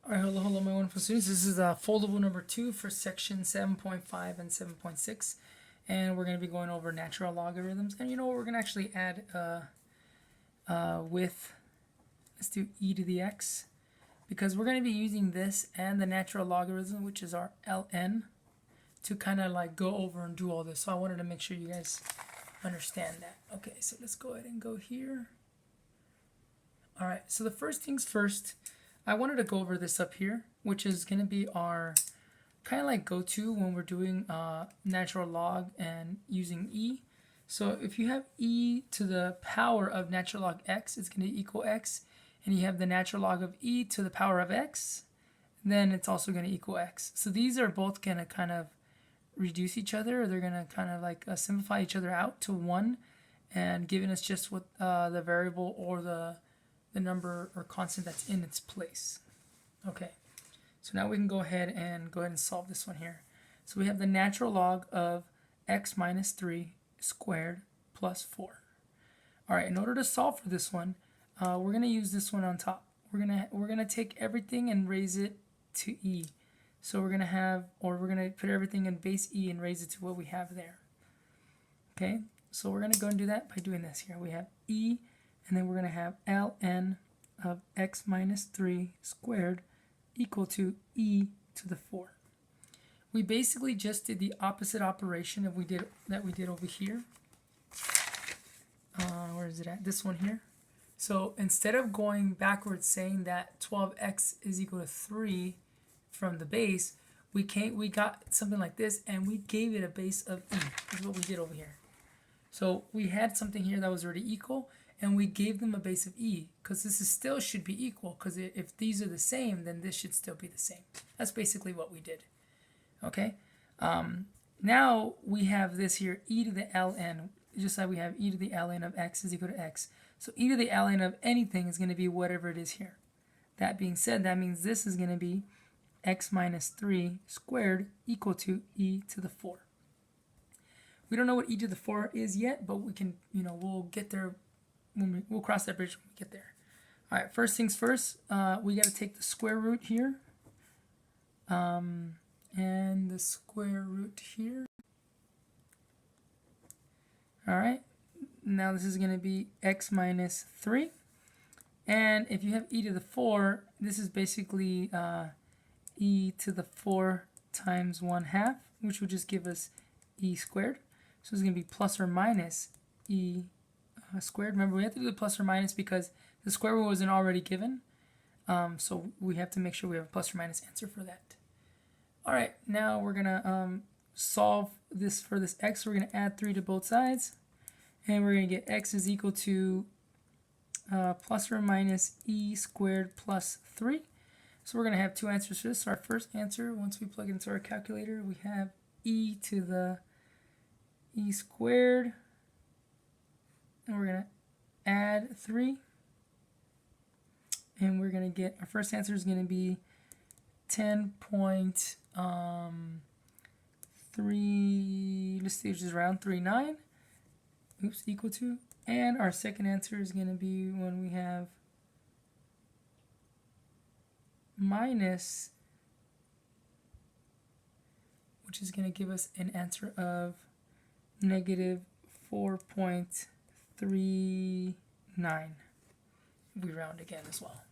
Alright, hello my wonderful students. This is foldable number 2 for section 7.5 and 7.6, and we're going to be going over natural logarithms. And you know what, we're going to actually add let's do e to the x, because we're going to be using this and the natural logarithm, which is our ln, to kind of like go over and do all this. So I wanted to make sure you guys understand that. Okay, so let's go ahead and go here. Alright, so the first things first, I wanted to go over this up here, which is going to be our kind of like go-to when we're doing natural log and using e. So if you have e to the power of natural log x, it's going to equal x, and you have the natural log of e to the power of x, then it's also going to equal x. So these are both going to kind of reduce each other, or they're going to kind of like simplify each other out to 1, and giving us just what the variable or the number or constant that's in its place. Okay, so now we can go ahead and solve this one here. So we have the natural log of x minus 3 squared plus 4. All right, in order to solve for this one, we're going to use this one on top. We're gonna take everything and raise it to e. So we're gonna put everything in base e and raise it to what we have there. Okay, so we're gonna go and do that by doing this here. We have e, and then we're going to have ln of x minus 3 squared equal to e to the 4. We basically just did the opposite operation that we did over here. Where is it at? This one here. So instead of going backwards saying that 12x is equal to 3 from the base, we got something like this, and we gave it a base of e. This is what we did over here. So we had something here that was already equal, and we gave them a base of e, because this still should be equal, because if these are the same, then this should still be the same. That's basically what we did. Okay, now we have this here, e to the ln, just like we have e to the ln of x is equal to x. So e to the ln of anything is going to be whatever it is here. That being said, that means this is going to be x minus 3 squared equal to e to the 4. We don't know what e to the 4 is yet, but we can, we'll get there. We'll cross that bridge when we get there. All right, first things first, we got to take the square root here, and the square root here. All right, now this is going to be x minus 3, and if you have e to the 4, this is basically e to the 4 times 1/2, which would just give us e squared. So it's going to be plus or minus e squared. Remember, we have to do the plus or minus because the square root wasn't already given. So we have to make sure we have a plus or minus answer for that. All right, now we're going to solve this for this x. We're going to add 3 to both sides, and we're going to get x is equal to plus or minus e squared plus 3. So we're going to have two answers for this. So our first answer, once we plug it into our calculator, we have e to the e squared, and we're going to add 3, and we're going to get, our first answer is going to be 10.3, let's see, which is around 39, equal to, and our second answer is going to be when we have minus, which is going to give us an answer of negative 4.39. We round again as well.